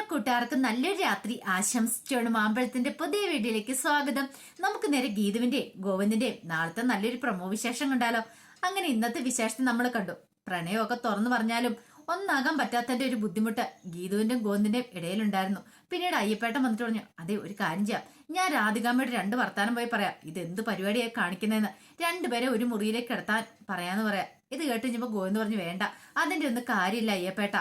കൂട്ടുകാർക്ക് നല്ലൊരു രാത്രി ആശംസിച്ചോണ് മാമ്പഴത്തിന്റെ പുതിയ വീഡിയോയിലേക്ക് സ്വാഗതം. നമുക്ക് നേരെ ഗീതുവിന്റെ ഗോവിന്ദിന്റെ നാളത്തെ നല്ലൊരു പ്രമോ വിശേഷം കണ്ടാലോ. അങ്ങനെ ഇന്നത്തെ വിശേഷത്തെ നമ്മൾ കണ്ടു. പ്രണയമൊക്കെ തുറന്നു പറഞ്ഞാലും ഒന്നാകാൻ പറ്റാത്തതിന്റെ ഒരു ബുദ്ധിമുട്ട് ഗീതുവിന്റെയും ഗോവിന്ദിന്റെയും ഇടയിലുണ്ടായിരുന്നു. പിന്നീട് അയ്യപ്പേട്ടൻ വന്നിട്ട് പറഞ്ഞു, അതെ ഒരു കാര്യം ചെയ്യാം, ഞാൻ രാധികാമ്മയുടെ 2 വർത്താനം പോയി പറയാം, ഇത് എന്ത് പരിപാടിയായി കാണിക്കുന്നതെന്ന്. 2 പേരെ ഒരു മുറിയിലേക്ക് കിടത്താൻ പറയാന്ന് പറയാം. ഇത് കേട്ട് കഴിഞ്ഞപ്പോ ഗോവിന്ദ് പറഞ്ഞു, വേണ്ട അതിന്റെ ഒന്നും കാര്യമില്ല അയ്യപ്പേട്ട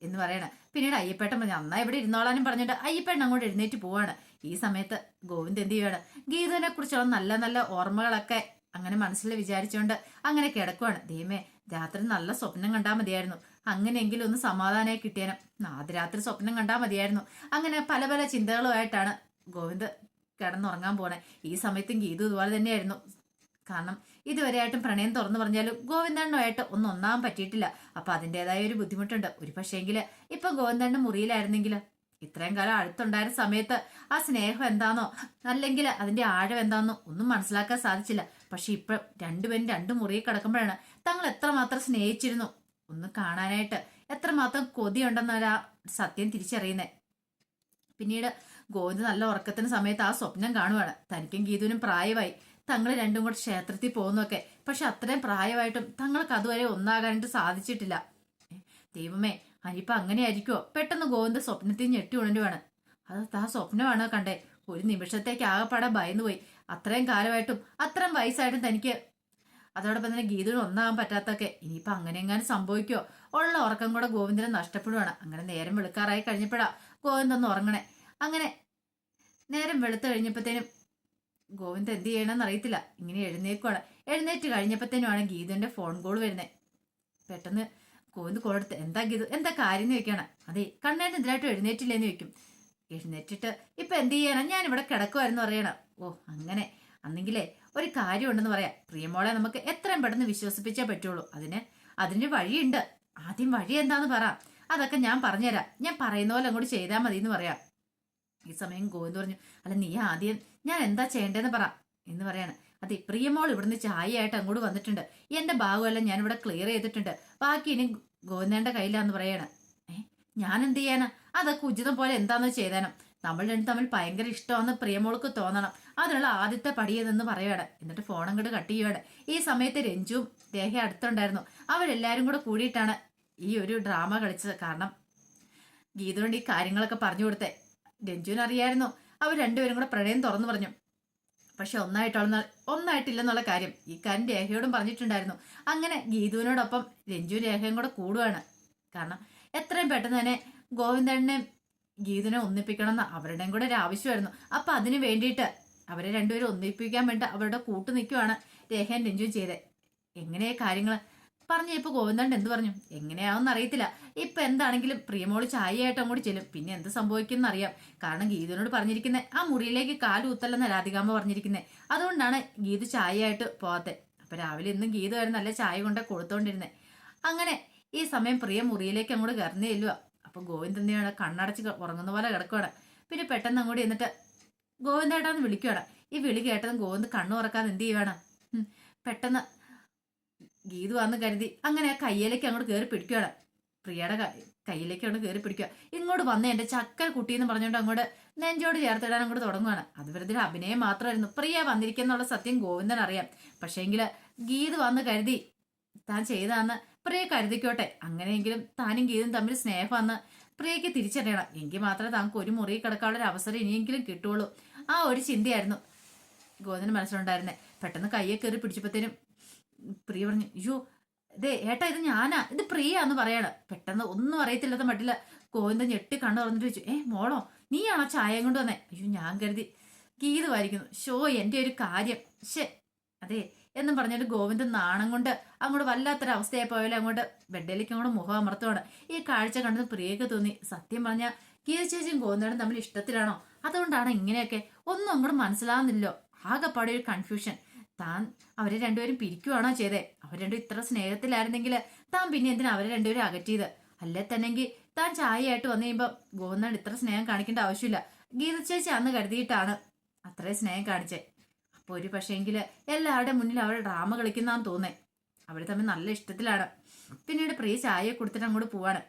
എന്ന് പറയണ. പിന്നീട് അയ്യപ്പേട്ടൻ പറഞ്ഞു, അന്നാ ഇവിടെ ഇരുന്നോളാനും പറഞ്ഞിട്ട് അയ്യപ്പേട്ടൻ അങ്ങോട്ട് എഴുന്നേറ്റ് പോവാണ്. ഈ സമയത്ത് ഗോവിന്ദ് എന്ത് ചെയ്യാണ്, ഗീതുവിനെ കുറിച്ചുള്ള നല്ല നല്ല ഓർമ്മകളൊക്കെ അങ്ങനെ മനസ്സിൽ വിചാരിച്ചുകൊണ്ട് അങ്ങനെ കിടക്കുവാണ്. ദൈവമേ, രാത്രി നല്ല സ്വപ്നം കണ്ടാൽ മതിയായിരുന്നു, അങ്ങനെയെങ്കിലും ഒന്ന് സമാധാനമായി കിട്ടിയാനും. ആദ്യ രാത്രി സ്വപ്നം കണ്ടാൽ മതിയായിരുന്നു. അങ്ങനെ പല പല ചിന്തകളുമായിട്ടാണ് ഗോവിന്ദ് കിടന്നുറങ്ങാൻ പോണേ. ഈ സമയത്തും ഗീതു ഇതുപോലെ തന്നെയായിരുന്നു. കാരണം ഇതുവരെയായിട്ടും പ്രണയം തുറന്നു പറഞ്ഞാലും ഗോവിന്ദണ്ണുമായിട്ട് ഒന്നും ഒന്നാൻ പറ്റിയിട്ടില്ല. അപ്പൊ അതിൻ്റെതായ ഒരു ബുദ്ധിമുട്ടുണ്ട്. ഒരു പക്ഷേങ്കില് ഇപ്പൊ ഗോവിന്ദണ്ണൻ മുറിയിലായിരുന്നെങ്കില്, ഇത്രയും കാലം അടുത്തുണ്ടായിരുന്ന സമയത്ത് ആ സ്നേഹം എന്താണോ അല്ലെങ്കിൽ അതിന്റെ ആഴം എന്താണെന്നോ ഒന്നും മനസ്സിലാക്കാൻ സാധിച്ചില്ല. പക്ഷെ ഇപ്പൊ രണ്ടുപേരും 2 മുറിയിൽ കിടക്കുമ്പോഴാണ് തങ്ങൾ എത്രമാത്രം സ്നേഹിച്ചിരുന്നു ഒന്ന് കാണാനായിട്ട് എത്രമാത്രം കൊതിയുണ്ടെന്നൊരാ സത്യം തിരിച്ചറിയുന്നേ. പിന്നീട് ഗോവിന്ദ് നല്ല ഉറക്കത്തിന് സമയത്ത് ആ സ്വപ്നം കാണുവാണ്. തനിക്കും ഗീതുവിനും പ്രായമായി, തങ്ങൾ രണ്ടും കൂടെ ക്ഷേത്രത്തിൽ പോകുന്നൊക്കെ. പക്ഷെ അത്രയും പ്രായമായിട്ടും തങ്ങൾക്ക് അതുവരെ ഒന്നാകാനായിട്ട് സാധിച്ചിട്ടില്ല. ദൈവമേ, അനിയിപ്പോ അങ്ങനെ ആയിരിക്കുമോ? പെട്ടെന്ന് ഗോവിന്ദ് സ്വപ്നത്തിൽ ഞെട്ടി ഉണരുവാണ്. അത് ആ സ്വപ്നമാണ് കണ്ടേ. ഒരു നിമിഷത്തേക്ക് ആകെപ്പാടെ ഭയന്നുപോയി. അത്രയും കാലമായിട്ടും അത്രയും വയസ്സായിട്ടും തനിക്ക് അതോടൊപ്പം തന്നെ ഗീതുവിന് ഒന്നാകാൻ പറ്റാത്തൊക്കെ. ഇനിയിപ്പോ അങ്ങനെ എങ്ങാനും സംഭവിക്കോ? ഉള്ള ഉറക്കം കൂടെ ഗോവിന്ദനെ നഷ്ടപ്പെടുവാണ്. അങ്ങനെ നേരം വെളുക്കാറായി കഴിഞ്ഞപ്പോഴാ ഗോവിന്ദ് ഒന്ന് ഉറങ്ങണേ. അങ്ങനെ നേരം വെളുത്ത് കഴിഞ്ഞപ്പോഴത്തേനും ഗോവിന്ദ് എന്ത് ചെയ്യണമെന്ന് അറിയത്തില്ല, ഇങ്ങനെ എഴുന്നേക്കുവാണ്. എഴുന്നേറ്റ് കഴിഞ്ഞപ്പോഴത്തേനുമാണ് ഗീതുവിന്റെ ഫോൺ കോൾ വരുന്നത്. പെട്ടെന്ന് ഗോവിന്ദ് കോൾ എടുത്ത്, എന്താ ഗീതു, എന്താ കാര്യം എന്ന് ചോദിക്കാണ്. അതെ, കണ്ണേട്ട് എന്തിനായിട്ടും എഴുന്നേറ്റില്ലെന്ന് ചോദിക്കും. എഴുന്നേറ്റിട്ട് ഇപ്പൊ എന്ത് ചെയ്യാനാ, ഞാൻ ഇവിടെ കിടക്കുമായിരുന്നു പറയണം. ഓ അങ്ങനെ, അന്നെങ്കിലേ ഒരു കാര്യം ഉണ്ടെന്ന് പറയാം. പ്രിയമോളെ നമുക്ക് എത്രയും പെട്ടെന്ന് വിശ്വസിപ്പിച്ചേ പറ്റുള്ളൂ. അതിന് വഴിയുണ്ട്. ആദ്യം വഴി എന്താന്ന് പറ, അതൊക്കെ ഞാൻ പറഞ്ഞുതരാം. ഞാൻ പറയുന്ന പോലെ അങ്ങോട്ട് ചെയ്താൽ മതി എന്ന് പറയാം. ഈ സമയം ഗോവിന്ദ് പറഞ്ഞു, അല്ല നീ ആദ്യം ഞാൻ എന്താ ചെയ്യേണ്ടതെന്ന് പറ എന്ന് പറയാണ്. അതെ, പ്രിയമോൾ ഇവിടുന്ന് ചായയായിട്ട് അങ്ങോട്ട് വന്നിട്ടുണ്ട്. എന്റെ ഭാഗമെല്ലാം ഞാൻ ഇവിടെ ക്ലിയർ ചെയ്തിട്ടുണ്ട്. ബാക്കി ഇനി ഗോവിന്ദന്റെ കയ്യിലാന്ന് പറയാണ്. ഞാൻ എന്ത് ചെയ്യാനാ? അതൊക്കെ ഉചിതം പോലെ എന്താന്ന് ചെയ്താനും. നമ്മൾ രണ്ടും തമ്മിൽ ഭയങ്കര ഇഷ്ടമാണെന്ന് പ്രിയമോൾക്ക് തോന്നണം. അതിനുള്ള ആദ്യത്തെ പടിയെന്ന് പറയാണ്. എന്നിട്ട് ഫോൺ അങ്ങോട്ട് കട്ട് ചെയ്യുവാണ്. ഈ സമയത്ത് രഞ്ജുവും ദേഹ അടുത്തുണ്ടായിരുന്നു. അവരെല്ലാരും കൂടെ കൂടിയിട്ടാണ് ഈ ഒരു ഡ്രാമ കളിച്ചത്. കാരണം ഗീതുകൊണ്ട് ഈ കാര്യങ്ങളൊക്കെ പറഞ്ഞു കൊടുത്തേ. രഞ്ജുവിന് അറിയായിരുന്നു അവർ രണ്ടുപേരും കൂടെ പ്രണയം തുറന്നു പറഞ്ഞു. പക്ഷെ ഒന്നായിട്ടില്ലെന്നുള്ള കാര്യം ഈ കാര്യം രേഖയോടും പറഞ്ഞിട്ടുണ്ടായിരുന്നു. അങ്ങനെ ഗീതുവിനോടൊപ്പം രഞ്ജു രേഖയും കൂടെ കൂടുവാണ്. കാരണം എത്രയും പെട്ടെന്ന് തന്നെ ഗോവിന്ദനെ ഗീതുവിനെ ഒന്നിപ്പിക്കണം എന്ന് അവരുടെയും കൂടെ ഒരു ആവശ്യമായിരുന്നു. അപ്പൊ അതിന് വേണ്ടിയിട്ട് അവരെ രണ്ടുപേരും ഒന്നിപ്പിക്കാൻ വേണ്ടി അവരുടെ കൂട്ടു നിൽക്കുവാണ് രേഖയും രഞ്ജുവും ചെയ്തേ. എങ്ങനെയാ കാര്യങ്ങൾ പറഞ്ഞു. ഇപ്പൊ ഗോവിന്ദൻ എന്ത് പറഞ്ഞു എങ്ങനെയാണെന്ന് അറിയത്തില്ല. ഇപ്പൊ എന്താണെങ്കിലും പ്രിയമോള് ചായയായിട്ട് അങ്ങോട്ട് ചെല്ലും. പിന്നെ എന്ത് സംഭവിക്കും അറിയാം. കാരണം ഗീതുവിനോട് പറഞ്ഞിരിക്കുന്നത് ആ മുറിയിലേക്ക് കാലൂത്തല്ലെന്ന രാധികാമ്മ പറഞ്ഞിരിക്കുന്നത്. അതുകൊണ്ടാണ് ഗീതു ചായയായിട്ട് പോകാത്തെ. അപ്പൊ രാവിലെ ഇന്നും ഗീതു വരെ നല്ല ചായ കൊണ്ട് കൊടുത്തോണ്ടിരുന്നേ. അങ്ങനെ ഈ സമയം പ്രിയ മുറിയിലേക്ക് അങ്ങോട്ട് കയറുന്നേ ഇല്ലുക. അപ്പൊ ഗോവിന്ദ് എന്തെയാണ്, കണ്ണടച്ച് ഉറങ്ങുന്ന പോലെ കിടക്കുവാണ്. പിന്നെ പെട്ടെന്ന് അങ്ങോട്ട് എന്നിട്ട് ഗോവിന്ദേട്ടാന്ന് വിളിക്കുവാണ്. ഈ വിളി കേട്ടതും ഗോവിന്ദ് കണ്ണു തുറക്കാതെ എന്ത് ചെയ്യുവാണ്, പെട്ടെന്ന് ഗീതു വന്ന് കരുതി അങ്ങനെ ആ കയ്യിലേക്ക് അങ്ങോട്ട് കയറി പിടിക്കുകയാണ്. പ്രിയയുടെ കയ്യിലേക്ക് അങ്ങോട്ട് കയറി പിടിക്കുക. ഇങ്ങോട്ട് വന്നേ എന്റെ ചക്കൽ കുട്ടി എന്ന് പറഞ്ഞുകൊണ്ട് അങ്ങോട്ട് നെഞ്ചോട് ചേർത്തിടാൻ അങ്ങോട്ട് തുടങ്ങുവാണ്. അത് വെറുതെ അഭിനയം മാത്രമായിരുന്നു. പ്രിയ വന്നിരിക്കുന്നുള്ള സത്യം ഗോവിന്ദൻ അറിയാം. പക്ഷേങ്കില് ഗീതു വന്ന് കരുതി താൻ ചെയ്താന്ന് പ്രിയ കരുതിക്കോട്ടെ. അങ്ങനെയെങ്കിലും താനും ഗീതും തമ്മിൽ സ്നേഹമെന്ന് പ്രിയയ്ക്ക് തിരിച്ചറിയണം. എങ്കിൽ മാത്രമേ താങ്കൾക്ക് ഒരു മുറി കിടക്കാനുള്ള ഒരു അവസരം ഇനിയെങ്കിലും കിട്ടുള്ളൂ. ആ ഒരു ചിന്തയായിരുന്നു ഗോവിന്ദന് മനസ്സിലുണ്ടായിരുന്നേ. പെട്ടെന്ന് കയ്യെ കയറി പിടിച്ചപ്പോഴത്തേനും പ്രിയ പറഞ്ഞു, അയ്യോ ഇതേ ഏട്ടാ, ഇത് ഞാനാ, ഇത് പ്രിയാന്ന് പറയാണ്. പെട്ടെന്ന് ഒന്നും അറിയത്തില്ലാത്ത മട്ടില്ല ഗോവിന്ദൻ ഞെട്ടി കണ്ണു തുറന്നിട്ട് വെച്ചു, മോളോ നീയാണോ ചായയും കൊണ്ട് വന്നേ? അയ്യോ ഞാൻ കരുതി ഗീതുവായിരിക്കുന്നു. എന്റെ ഒരു കാര്യം അതെ എന്നും പറഞ്ഞിട്ട് ഗോവിന്ദൻ നാണം കൊണ്ട് അങ്ങോട്ട് വല്ലാത്തൊരു അവസ്ഥയായി പോയാലും അങ്ങോട്ട് ബെഡിലേക്ക് അങ്ങോട്ട് മുഖം അമർത്തുവാണ്. ഈ കാഴ്ച കണ്ടത് പ്രിയക്ക് തോന്നി, സത്യം പറഞ്ഞ ഗീത ചേച്ചിയും ഗോവിന്ദനും തമ്മിൽ ഇഷ്ടത്തിലാണോ, അതുകൊണ്ടാണ് ഇങ്ങനെയൊക്കെ ഒന്നും അങ്ങോട്ട് മനസ്സിലാവുന്നില്ലോ. ആകെപ്പാടെ ഒരു കൺഫ്യൂഷൻ. താൻ അവരെ രണ്ടുപേരും പിരിക്കുവാണോ ചെയ്തേ? അവർ രണ്ടും ഇത്ര സ്നേഹത്തിലായിരുന്നെങ്കിൽ താൻ പിന്നെ എന്തിനാ അവരെ രണ്ടുപേരും അകറ്റിയത്? അല്ലേ തന്നെങ്കിൽ താൻ ചായയായിട്ട് വന്നു കഴിയുമ്പോൾ ഗോവിന്ദൻ ഇത്ര സ്നേഹം കാണിക്കേണ്ട ആവശ്യമില്ല. ഗീത ചേച്ചി അന്ന് കരുതിയിട്ടാണ് അത്രയും സ്നേഹം കാണിച്ചേ. അപ്പൊ ഒരു പക്ഷേങ്കില് എല്ലാവരുടെ മുന്നിൽ അവർ ഡ്രാമ കളിക്കുന്നാന്ന് തോന്നേ. അവർ തമ്മിൽ നല്ല ഇഷ്ടത്തിലാണ്. പിന്നീട് പ്രിയ ചായ കൊടുത്തിട്ട് അങ്ങോട്ട് പോവാണ്.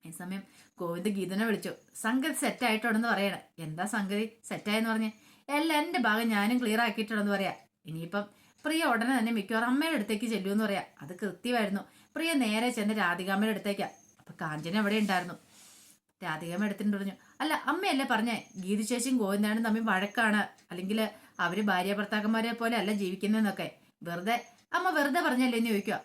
ഈ സമയം ഗോവിന്ദ് ഗീതനെ വിളിച്ചു. സംഗതി സെറ്റായിട്ടുണ്ടെന്ന് പറയണേ. എന്താ സംഗതി സെറ്റായെന്ന് പറഞ്ഞേ? എല്ലാം എൻ്റെ ഭാഗം ഞാനും ക്ലിയർ ആക്കിയിട്ടുണ്ടെന്ന് പറയാ. ഇനിയിപ്പം പ്രിയ ഉടനെ തന്നെ മിക്കവാറും അമ്മയുടെ അടുത്തേക്ക് ചെല്ലുമെന്ന് പറയാ. അത് കൃത്യമായിരുന്നു. പ്രിയ നേരെ ചെന്ന് രാധികാമ്മയുടെ അടുത്തേക്കാ. അപ്പൊ കാഞ്ചന അവിടെ ഉണ്ടായിരുന്നു. രാധികാമ്മ എടുത്തിട്ട് പറഞ്ഞു, അല്ല അമ്മയല്ലേ പറഞ്ഞേ ഗീതു ചേച്ചിയും ഗോവിന്ദനും തമ്മിൽ വഴക്കാണ്, അല്ലെങ്കിൽ അവര് ഭാര്യ ഭർത്താക്കന്മാരെ പോലെ അല്ല ജീവിക്കുന്നതെന്നൊക്കെ അമ്മ വെറുതെ പറഞ്ഞല്ലേ എന്ന് ചോദിക്കുക.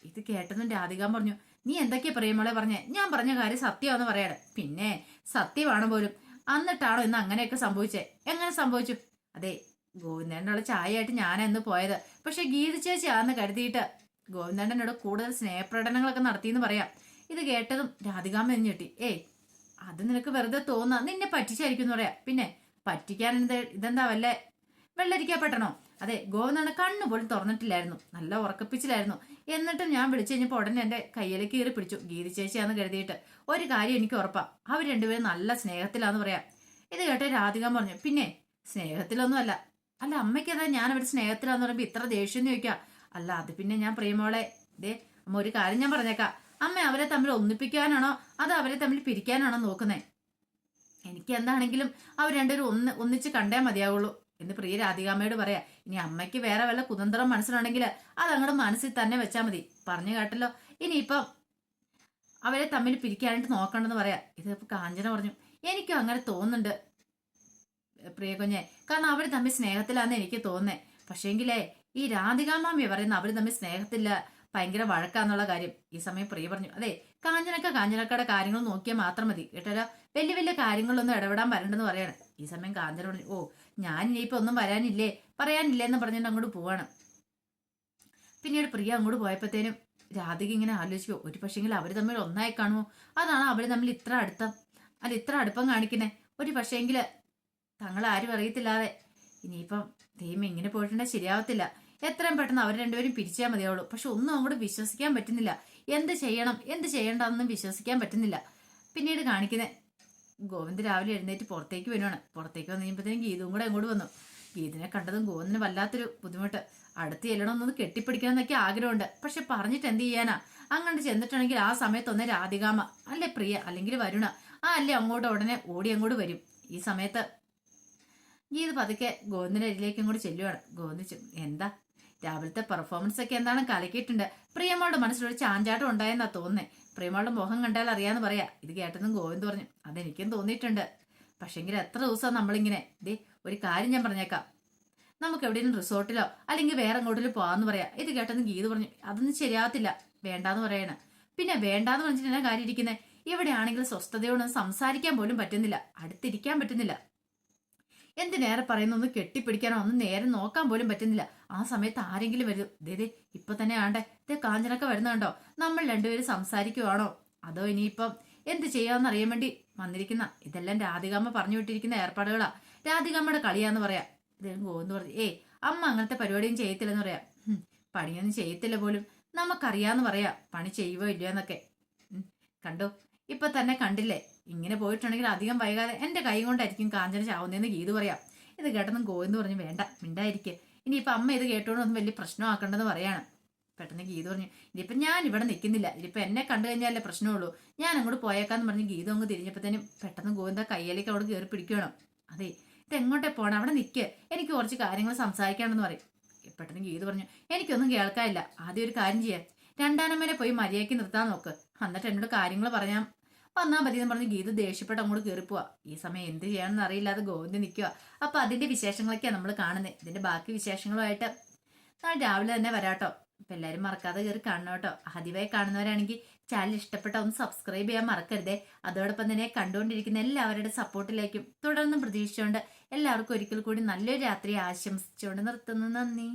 ഇത് കേട്ടതും രാധികാമ്മ പറഞ്ഞു, നീ എന്തൊക്കെയാ പ്രിയമോളെ പറഞ്ഞേ? ഞാൻ പറഞ്ഞ കാര്യം സത്യമാണെന്ന് പറയണേ. പിന്നെ സത്യമാണ് പോലും. എന്നിട്ടാണോ ഇന്ന് അങ്ങനെയൊക്കെ സംഭവിച്ചേ? എങ്ങനെ സംഭവിച്ചു? അതെ, ഗോവിന്ദേട്ടനുള്ള ചായയായിട്ട് ഞാനെന്ന് പോയത്. പക്ഷെ ഗീതു ചേച്ചിയാന്ന് കരുതിയിട്ട് ഗോവിന്ദേട്ടനോട് കൂടുതൽ സ്നേഹപ്രകടനങ്ങളൊക്കെ നടത്തിയെന്ന് പറയാം. ഇത് കേട്ടതും രാധികാമ്മ എഞ്ഞെട്ടി. ഏയ്, അത് നിനക്ക് വെറുതെ തോന്നാ, നിന്നെ പറ്റിച്ചായിരിക്കും എന്ന് പറയാം. പിന്നെ പറ്റിക്കാൻ ഇതെന്താ വല്ല വെള്ളരിക്കപ്പെട്ടണോ? അതെ, ഗോവിന്ദണ്ണ കണ്ണു പോലും തുറന്നിട്ടില്ലായിരുന്നു, നല്ല ഉറക്കപ്പിച്ചിലായിരുന്നു. എന്നിട്ടും ഞാൻ വിളിച്ചു കഴിഞ്ഞപ്പോൾ ഉടനെ എന്റെ കയ്യിലേക്ക് കീറി പിടിച്ചു. ഗീതി ചേച്ചിയാന്ന് കരുതിയിട്ട്. ഒരു കാര്യം എനിക്ക് ഉറപ്പാ, അവർ രണ്ടുപേരും നല്ല സ്നേഹത്തിലാന്ന് പറയാം. ഇത് കേട്ട് രാധിക പറഞ്ഞു, പിന്നെ സ്നേഹത്തിലൊന്നും അല്ല. അല്ല അമ്മയ്ക്കതാ ഞാൻ അവർ സ്നേഹത്തിലാന്ന് പറയുമ്പോ ഇത്ര ദേഷ്യം എന്ന് ചോദിക്കാം. അല്ല അത് പിന്നെ ഞാൻ പ്രിയമോളെ, ഇതേ അമ്മ ഒരു കാര്യം ഞാൻ പറഞ്ഞേക്കാം. അമ്മ അവരെ തമ്മിൽ ഒന്നിപ്പിക്കാനാണോ അതോ അവരെ തമ്മിൽ പിരിക്കാനാണോ നോക്കുന്നേ? എനിക്ക് എന്താണെങ്കിലും അവർ രണ്ടുപേരും ഒന്നിച്ച് കണ്ടേ മതിയാവുള്ളൂ എന്ന് പ്രിയ രാധികാമ്മയോട് പറയാ. ഇനി അമ്മയ്ക്ക് വേറെ വല്ല കുതന്ത്രം മനസ്സിലുണ്ടെങ്കിൽ അത് അങ്ങോട്ട് മനസ്സിൽ തന്നെ വെച്ചാൽ മതി. പറഞ്ഞു കേട്ടല്ലോ. ഇനിയിപ്പം അവരെ തമ്മിൽ പിരിക്കാനായിട്ട് നോക്കണ്ടെന്ന് പറയാ. ഇത് കാഞ്ചന പറഞ്ഞു, എനിക്കും അങ്ങനെ തോന്നുന്നുണ്ട് പ്രിയ കുഞ്ഞെ, കാരണം അവർ തമ്മിൽ സ്നേഹത്തിലാന്ന് എനിക്ക് തോന്നുന്നേ. പക്ഷേങ്കിലേ ഈ രാധികാമാമിയ പറയുന്ന അവർ തമ്മിൽ സ്നേഹത്തില്ല, ഭയങ്കര വഴക്കാന്നുള്ള കാര്യം. ഈ സമയം പ്രിയ പറഞ്ഞു, അതെ കാഞ്ചനക്കയുടെ കാര്യങ്ങൾ നോക്കിയാൽ മാത്രം മതി കേട്ടല്ലോ, വലിയ വലിയ കാര്യങ്ങളിലൊന്നും ഇടപെടാൻ വരണ്ടെന്ന് പറയാണ്. ഈ സമയം കാഞ്ചന പറഞ്ഞു, ഓ ഞാൻ ഇനിയിപ്പോ ഒന്നും പറയാനില്ലേ എന്ന് പറഞ്ഞിട്ട് അങ്ങോട്ട് പോവാണ്. പിന്നീട് പ്രിയ അങ്ങോട്ട് പോയപ്പോഴത്തേനും രാധിക ഇങ്ങനെ ആലോചിക്കുമോ, ഒരു പക്ഷെങ്കിൽ അവർ തമ്മിൽ ഒന്നായി കാണുമോ? അതാണ് അവർ തമ്മിൽ ഇത്ര അടുപ്പം കാണിക്കുന്നേ. ഒരു പക്ഷേങ്കില് തങ്ങൾ ആരും അറിയത്തില്ലാതെ ഇനിയിപ്പം ദൈവം ഇങ്ങനെ പോയിട്ടുണ്ടെങ്കിൽ ശരിയാവത്തില്ല. എത്രയും പെട്ടെന്ന് അവർ രണ്ടുപേരും പിരിച്ചാൽ മതിയാവുള്ളൂ. പക്ഷെ ഒന്നും അങ്ങോട്ട് വിശ്വസിക്കാൻ പറ്റുന്നില്ല. എന്ത് ചെയ്യണ്ടെന്നും വിശ്വസിക്കാൻ പറ്റുന്നില്ല. പിന്നീട് കാണിക്കുന്നേ ഗോവിന്ദ് രാവിലെ എഴുന്നേറ്റ് പുറത്തേക്ക് വരുവാണ്. പുറത്തേക്ക് വന്നു കഴിയുമ്പോഴത്തേക്കും ഗീതവും കൂടെ അങ്ങോട്ട് വന്നു. ഗീതിനെ കണ്ടതും ഗോവിന്ദിന് വല്ലാത്തൊരു ബുദ്ധിമുട്ട്. അടുത്ത് ചെല്ലണമെന്നത് കെട്ടിപ്പിടിക്കണം എന്നൊക്കെ ആഗ്രഹമുണ്ട്. പക്ഷെ പറഞ്ഞിട്ട് എന്ത് ചെയ്യാനാ? അങ്ങോട്ട് ചെന്നിട്ടുണ്ടെങ്കിൽ ആ സമയത്തൊന്ന് രാധികാമ്മ അല്ലെ പ്രിയ അല്ലെങ്കിൽ വരുണ അല്ലേ അങ്ങോട്ട് ഉടനെ ഓടി അങ്ങോട്ട് വരും. ഈ സമയത്ത് ഗീത് പതുക്കെ ഗോവിന്ദിന്റെ അരിയിലേക്ക് അങ്ങോട്ട് ചെല്ലുവാണ്. ഗോവിന്ദ് എന്താ രാവിലത്തെ പെർഫോമൻസ് ഒക്കെ എന്താണ് കലക്കിയിട്ടുണ്ട്. പ്രിയമോളുടെ മനസ്സിലൊരു ചാഞ്ചാട്ടം ഉണ്ടായെന്നാ തോന്നുന്നേ. പ്രിയമോളുടെ മുഖം കണ്ടാൽ അറിയാന്ന് പറയാ. ഇത് കേട്ടതും ഗോവിന്ദ് പറഞ്ഞു, അതെനിക്കും തോന്നിയിട്ടുണ്ട്. പക്ഷെങ്കിൽ എത്ര ദിവസം നമ്മളിങ്ങനെ ഒരു കാര്യം ഞാൻ പറഞ്ഞേക്കാം, നമുക്ക് എവിടെയെങ്കിലും റിസോർട്ടിലോ അല്ലെങ്കിൽ വേറെ എങ്ങോട്ടിലും പോവാന്ന് പറയാം. ഇത് കേട്ടതും ഗീത് പറഞ്ഞു, അതൊന്നും ശരിയാവത്തില്ല, വേണ്ടാന്ന് പറയണ. പിന്നെ വേണ്ടാന്ന് പറഞ്ഞിട്ട് എന്നാ കാര്യം ഇരിക്കുന്നത്? ഇവിടെ ആണെങ്കിൽ സ്വസ്ഥതയോടൊന്നും സംസാരിക്കാൻ പോലും പറ്റുന്നില്ല, അടുത്തിരിക്കാൻ പറ്റുന്നില്ല. എന്തിനേറെ പറയുന്ന ഒന്ന് കെട്ടിപ്പിടിക്കാനോ ഒന്ന് നേരെ നോക്കാൻ പോലും പറ്റുന്നില്ല. ആ സമയത്ത് ആരെങ്കിലും വരും. ഇപ്പൊ തന്നെ ആണ്ടേ കാഞ്ചനൊക്കെ വരുന്നുണ്ടോ? നമ്മൾ രണ്ടുപേരും സംസാരിക്കുവാണോ അതോ ഇനിയിപ്പം എന്ത് ചെയ്യാന്ന് അറിയാൻ വേണ്ടി വന്നിരിക്കുന്ന? ഇതെല്ലാം രാധികാമ്മ പറഞ്ഞു വിട്ടിരിക്കുന്ന ഏർപ്പാടുകളാ, രാധികാമ്മയുടെ കളിയാന്ന് പറയാ. ഇദ്ദേഹം ഗോവിന്ദ് പറഞ്ഞു, അമ്മ അങ്ങനത്തെ പരിപാടിയും ചെയ്യത്തില്ലെന്ന് പറയാം. പണിയൊന്നും ചെയ്യത്തില്ല പോലും, നമുക്കറിയാന്ന് പറയാ പണി ചെയ്യുവോ ഇല്ലയോ എന്നൊക്കെ. കണ്ടോ ഇപ്പൊ തന്നെ കണ്ടില്ലേ, ഇങ്ങനെ പോയിട്ടുണ്ടെങ്കിൽ അധികം വൈകാതെ എന്റെ കൈ കൊണ്ടായിരിക്കും കാഞ്ചന ചാവുന്നതെന്ന് ഗീത് പറയാം. ഇത് കേട്ടെന്ന് ഗോവിന്ദ് പറഞ്ഞു, വേണ്ട മിണ്ടായിരിക്കെ, ഇനിയിപ്പൊ അമ്മ ഇത് കേട്ടോണ്ട് ഒന്നും വലിയ പ്രശ്നമാക്കേണ്ടെന്ന് പറയാണ്. പെട്ടെന്ന് ഗീത് പറഞ്ഞു, ഇനിയിപ്പൊ ഞാൻ ഇവിടെ നിൽക്കുന്നില്ല, ഇനിയിപ്പൊ എന്നെ കണ്ടു കഴിഞ്ഞാലേ പ്രശ്നമുള്ളൂ, ഞാൻ അങ്ങോട്ട് പോയേക്കാന്ന് പറഞ്ഞ് ഗീത അങ്ങ് തിരിഞ്ഞപ്പോഴത്തേനും പെട്ടെന്ന് ഗോവിന്ദ കയ്യിലേക്ക് അവിടെ കയറി പിടിക്കണം. അതെ ഇതെങ്ങോട്ടേ പോണം, അവിടെ നിൽക്ക്, എനിക്ക് കുറച്ച് കാര്യങ്ങൾ സംസാരിക്കാണെന്ന് പറയും. പെട്ടെന്ന് ഗീത് പറഞ്ഞു, എനിക്കൊന്നും കേൾക്കാനില്ല, ആദ്യം ഒരു കാര്യം ചെയ്യാം, രണ്ടാനമ്മേനെ പോയി മര്യാദയ്ക്ക് നിർത്താൻ നോക്ക്, എന്നിട്ട് എന്നോട് കാര്യങ്ങൾ പറഞ്ഞാൽ വന്നാൽ മതി എന്ന് പറഞ്ഞ് ഗീത ദേഷ്യപ്പെട്ട് അങ്ങോട്ട് കയറിപ്പോവാ. ഈ സമയം എന്ത് ചെയ്യണമെന്ന് അറിയില്ലാതെ ഗോവിന്ദ് നിൽക്കുക. അപ്പൊ അതിന്റെ വിശേഷങ്ങളൊക്കെയാണ് നമ്മൾ കാണുന്നത്. ഇതിന്റെ ബാക്കി വിശേഷങ്ങളുമായിട്ട് നാളെ രാവിലെ തന്നെ വരാട്ടോ. അപ്പൊ എല്ലാവരും മറക്കാതെ കയറി കാണണം കേട്ടോ. ആദ്യമായി കാണുന്നവരാണെങ്കിൽ ചാനൽ ഇഷ്ടപ്പെട്ട ഒന്ന് സബ്സ്ക്രൈബ് ചെയ്യാൻ മറക്കരുതേ. അതോടൊപ്പം തന്നെ കണ്ടുകൊണ്ടിരിക്കുന്ന എല്ലാവരുടെ സപ്പോർട്ടിലേക്കും തുടർന്നും പ്രതീക്ഷിച്ചുകൊണ്ട് എല്ലാവർക്കും ഒരിക്കൽ കൂടി നല്ലൊരു രാത്രി ആശംസിച്ചുകൊണ്ട് നിർത്തുന്നു. നന്ദി.